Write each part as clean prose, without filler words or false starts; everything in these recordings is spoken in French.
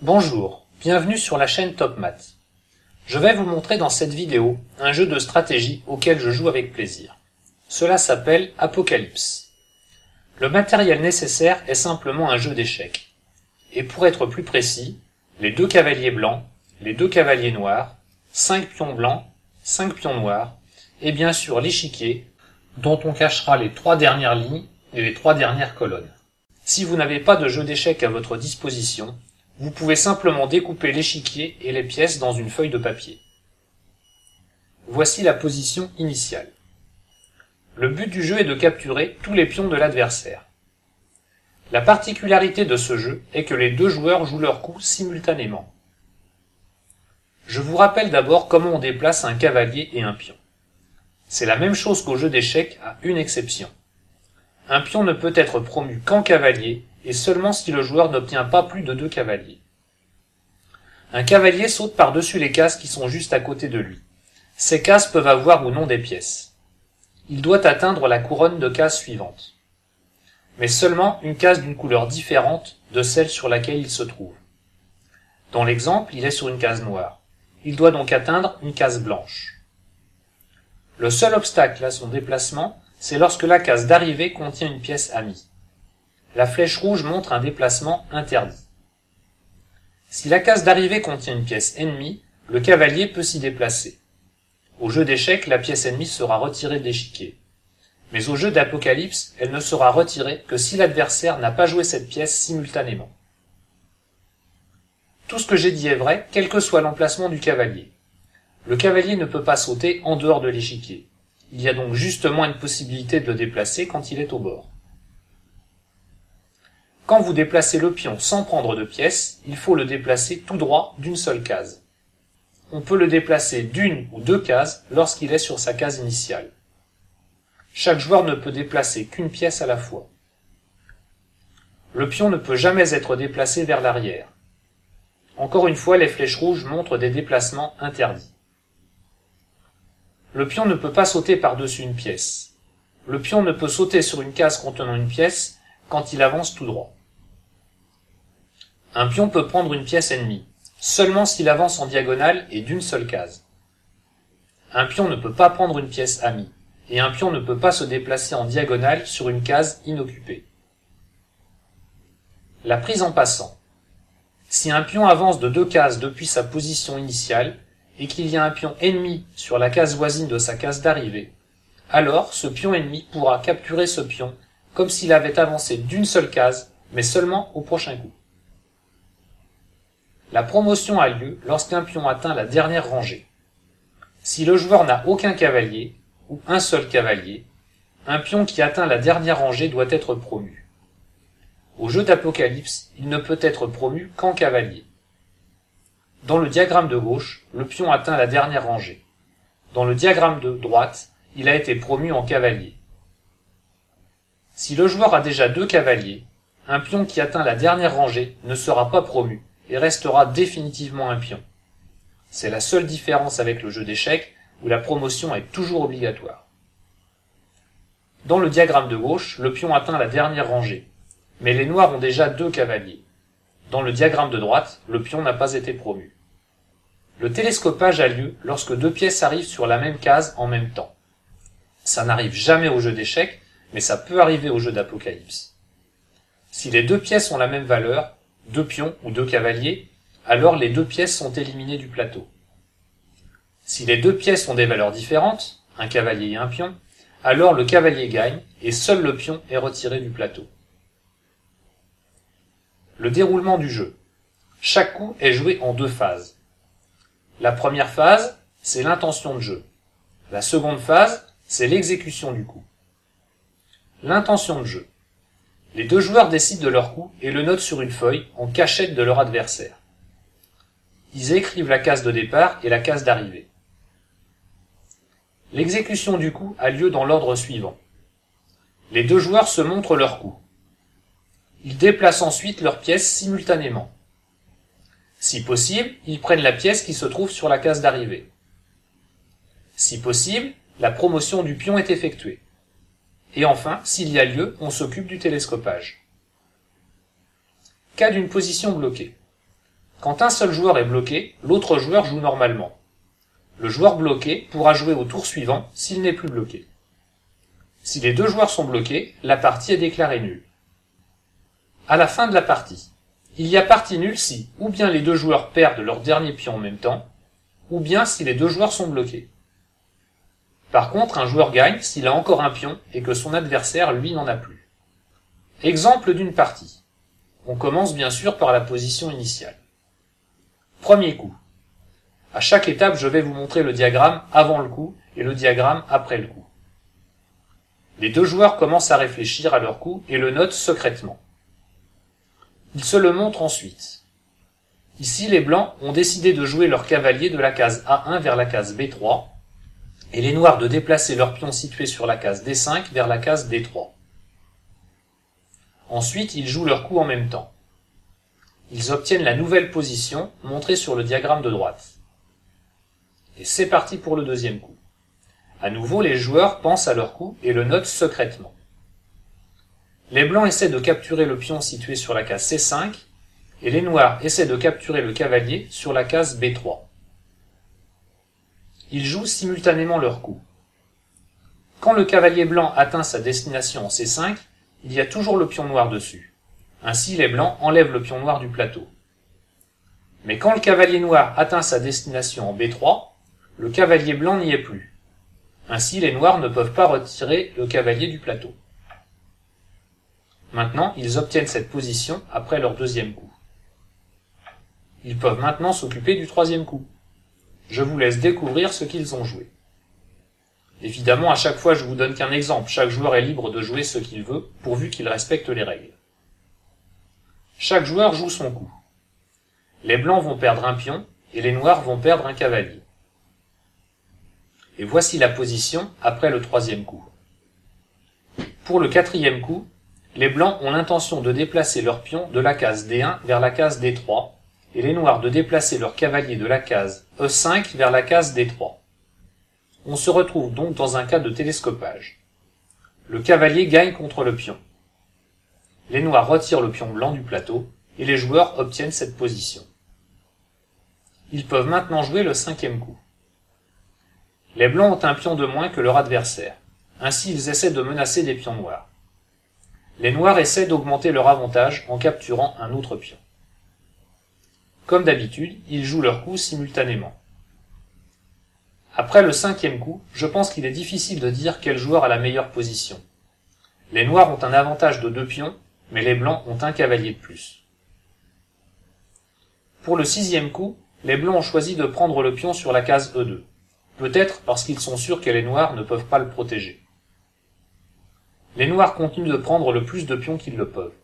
Bonjour, bienvenue sur la chaîne Top Math. Je vais vous montrer dans cette vidéo un jeu de stratégie auquel je joue avec plaisir. Cela s'appelle Apocalypse. Le matériel nécessaire est simplement un jeu d'échecs. Et pour être plus précis, les 2 cavaliers blancs, les 2 cavaliers noirs, 5 pions blancs, 5 pions noirs, et bien sûr l'échiquier, dont on cachera les 3 dernières lignes et les 3 dernières colonnes. Si vous n'avez pas de jeu d'échecs à votre disposition, vous pouvez simplement découper l'échiquier et les pièces dans une feuille de papier. Voici la position initiale. Le but du jeu est de capturer tous les pions de l'adversaire. La particularité de ce jeu est que les 2 joueurs jouent leurs coups simultanément. Je vous rappelle d'abord comment on déplace un cavalier et un pion. C'est la même chose qu'au jeu d'échecs à une exception. Un pion ne peut être promu qu'en cavalier et seulement si le joueur n'obtient pas plus de 2 cavaliers. Un cavalier saute par-dessus les cases qui sont juste à côté de lui. Ces cases peuvent avoir ou non des pièces. Il doit atteindre la couronne de cases suivante. Mais seulement une case d'une couleur différente de celle sur laquelle il se trouve. Dans l'exemple, il est sur une case noire. Il doit donc atteindre une case blanche. Le seul obstacle à son déplacement, c'est lorsque la case d'arrivée contient une pièce amie. La flèche rouge montre un déplacement interdit. Si la case d'arrivée contient une pièce ennemie, le cavalier peut s'y déplacer. Au jeu d'échecs, la pièce ennemie sera retirée de l'échiquier. Mais au jeu d'Apocalypse, elle ne sera retirée que si l'adversaire n'a pas joué cette pièce simultanément. Tout ce que j'ai dit est vrai, quel que soit l'emplacement du cavalier. Le cavalier ne peut pas sauter en dehors de l'échiquier. Il y a donc justement une possibilité de le déplacer quand il est au bord. Quand vous déplacez le pion sans prendre de pièces, il faut le déplacer tout droit d'une seule case. On peut le déplacer d'1 ou 2 cases lorsqu'il est sur sa case initiale. Chaque joueur ne peut déplacer qu'une pièce à la fois. Le pion ne peut jamais être déplacé vers l'arrière. Encore une fois, les flèches rouges montrent des déplacements interdits. Le pion ne peut pas sauter par-dessus une pièce. Le pion ne peut sauter sur une case contenant une pièce quand il avance tout droit. Un pion peut prendre une pièce ennemie, seulement s'il avance en diagonale et d'une seule case. Un pion ne peut pas prendre une pièce amie, et un pion ne peut pas se déplacer en diagonale sur une case inoccupée. La prise en passant. Si un pion avance de 2 cases depuis sa position initiale, et qu'il y a un pion ennemi sur la case voisine de sa case d'arrivée, alors ce pion ennemi pourra capturer ce pion comme s'il avait avancé d'une seule case, mais seulement au prochain coup. La promotion a lieu lorsqu'un pion atteint la dernière rangée. Si le joueur n'a aucun cavalier, ou un seul cavalier, un pion qui atteint la dernière rangée doit être promu. Au jeu d'Apocalypse, il ne peut être promu qu'en cavalier. Dans le diagramme de gauche, le pion atteint la dernière rangée. Dans le diagramme de droite, il a été promu en cavalier. Si le joueur a déjà 2 cavaliers, un pion qui atteint la dernière rangée ne sera pas promu et restera définitivement un pion. C'est la seule différence avec le jeu d'échecs où la promotion est toujours obligatoire. Dans le diagramme de gauche, le pion atteint la dernière rangée, mais les noirs ont déjà 2 cavaliers. Dans le diagramme de droite, le pion n'a pas été promu. Le télescopage a lieu lorsque 2 pièces arrivent sur la même case en même temps. Ça n'arrive jamais au jeu d'échecs, mais ça peut arriver au jeu d'Apocalypse. Si les 2 pièces ont la même valeur, 2 pions ou 2 cavaliers, alors les 2 pièces sont éliminées du plateau. Si les 2 pièces ont des valeurs différentes, un cavalier et un pion, alors le cavalier gagne et seul le pion est retiré du plateau. Le déroulement du jeu. Chaque coup est joué en 2 phases. La première phase, c'est l'intention de jeu. La seconde phase, c'est l'exécution du coup. L'intention de jeu. Les 2 joueurs décident de leur coup et le notent sur une feuille en cachette de leur adversaire. Ils écrivent la case de départ et la case d'arrivée. L'exécution du coup a lieu dans l'ordre suivant. Les 2 joueurs se montrent leur coup. Ils déplacent ensuite leurs pièces simultanément. Si possible, ils prennent la pièce qui se trouve sur la case d'arrivée. Si possible, la promotion du pion est effectuée. Et enfin, s'il y a lieu, on s'occupe du télescopage. Cas d'une position bloquée. Quand un seul joueur est bloqué, l'autre joueur joue normalement. Le joueur bloqué pourra jouer au tour suivant s'il n'est plus bloqué. Si les deux joueurs sont bloqués, la partie est déclarée nulle. À la fin de la partie, il y a partie nulle si ou bien les deux joueurs perdent leur dernier pion en même temps, ou bien si les deux joueurs sont bloqués. Par contre, un joueur gagne s'il a encore un pion et que son adversaire, lui, n'en a plus. Exemple d'une partie. On commence bien sûr par la position initiale. Premier coup. À chaque étape, je vais vous montrer le diagramme avant le coup et le diagramme après le coup. Les deux joueurs commencent à réfléchir à leur coup et le notent secrètement. Ils se le montrent ensuite. Ici, les blancs ont décidé de jouer leur cavalier de la case A1 vers la case B3 et les noirs de déplacer leur pion situé sur la case D5 vers la case D3. Ensuite, ils jouent leur coup en même temps. Ils obtiennent la nouvelle position montrée sur le diagramme de droite. Et c'est parti pour le deuxième coup. À nouveau, les joueurs pensent à leur coup et le notent secrètement. Les blancs essaient de capturer le pion situé sur la case C5 et les noirs essaient de capturer le cavalier sur la case B3. Ils jouent simultanément leur coup. Quand le cavalier blanc atteint sa destination en C5, il y a toujours le pion noir dessus. Ainsi, les blancs enlèvent le pion noir du plateau. Mais quand le cavalier noir atteint sa destination en B3, le cavalier blanc n'y est plus. Ainsi, les noirs ne peuvent pas retirer le cavalier du plateau. Maintenant, ils obtiennent cette position après leur deuxième coup. Ils peuvent maintenant s'occuper du troisième coup. Je vous laisse découvrir ce qu'ils ont joué. Évidemment, à chaque fois, je vous donne qu'un exemple. Chaque joueur est libre de jouer ce qu'il veut, pourvu qu'il respecte les règles. Chaque joueur joue son coup. Les blancs vont perdre un pion, et les noirs vont perdre un cavalier. Et voici la position après le troisième coup. Pour le quatrième coup, les blancs ont l'intention de déplacer leur pion de la case D1 vers la case D3, et les noirs de déplacer leur cavalier de la case E5 vers la case D3. On se retrouve donc dans un cas de télescopage. Le cavalier gagne contre le pion. Les noirs retirent le pion blanc du plateau, et les joueurs obtiennent cette position. Ils peuvent maintenant jouer le cinquième coup. Les blancs ont un pion de moins que leur adversaire. Ainsi, ils essaient de menacer des pions noirs. Les noirs essaient d'augmenter leur avantage en capturant un autre pion. Comme d'habitude, ils jouent leur coup simultanément. Après le cinquième coup, je pense qu'il est difficile de dire quel joueur a la meilleure position. Les noirs ont un avantage de 2 pions, mais les blancs ont un cavalier de plus. Pour le sixième coup, les blancs ont choisi de prendre le pion sur la case E2. Peut-être parce qu'ils sont sûrs que les noirs ne peuvent pas le protéger. Les noirs continuent de prendre le plus de pions qu'ils le peuvent.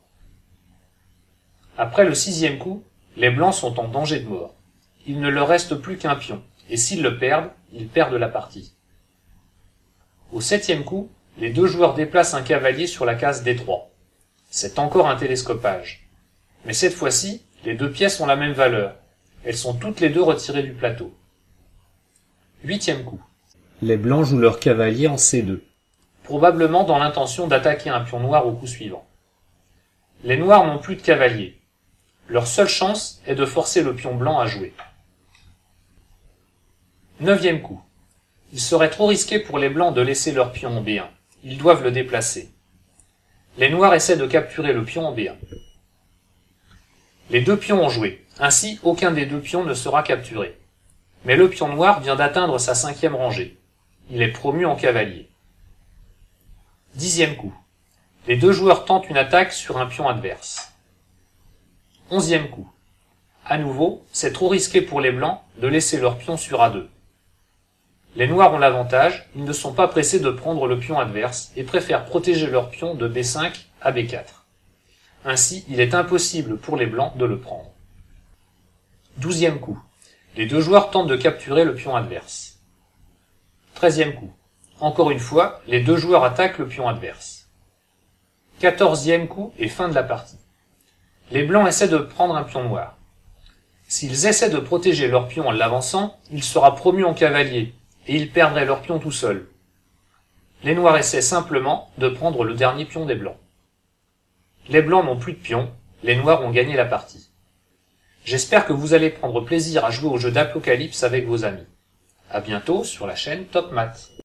Après le sixième coup, les blancs sont en danger de mort. Il ne leur reste plus qu'un pion, et s'ils le perdent, ils perdent la partie. Au septième coup, les deux joueurs déplacent un cavalier sur la case D3. C'est encore un télescopage. Mais cette fois-ci, les deux pièces ont la même valeur. Elles sont toutes les deux retirées du plateau. Huitième coup. Les blancs jouent leur cavalier en C2, probablement dans l'intention d'attaquer un pion noir au coup suivant. Les noirs n'ont plus de cavalier. Leur seule chance est de forcer le pion blanc à jouer. Neuvième coup. Il serait trop risqué pour les blancs de laisser leur pion en B1. Ils doivent le déplacer. Les noirs essaient de capturer le pion en B1. Les deux pions ont joué. Ainsi, aucun des deux pions ne sera capturé. Mais le pion noir vient d'atteindre sa 5e rangée. Il est promu en cavalier. Dixième coup. Les deux joueurs tentent une attaque sur un pion adverse. 11e coup. À nouveau, c'est trop risqué pour les blancs de laisser leur pion sur A2. Les noirs ont l'avantage, ils ne sont pas pressés de prendre le pion adverse et préfèrent protéger leur pion de B5 à B4. Ainsi, il est impossible pour les blancs de le prendre. 12e coup. Les deux joueurs tentent de capturer le pion adverse. 13e coup. Encore une fois, les deux joueurs attaquent le pion adverse. 14e coup et fin de la partie. Les blancs essaient de prendre un pion noir. S'ils essaient de protéger leur pion en l'avançant, il sera promu en cavalier, et ils perdraient leur pion tout seuls. Les noirs essaient simplement de prendre le dernier pion des blancs. Les blancs n'ont plus de pion, les noirs ont gagné la partie. J'espère que vous allez prendre plaisir à jouer au jeu d'Apocalypse avec vos amis. À bientôt sur la chaîne Top Math.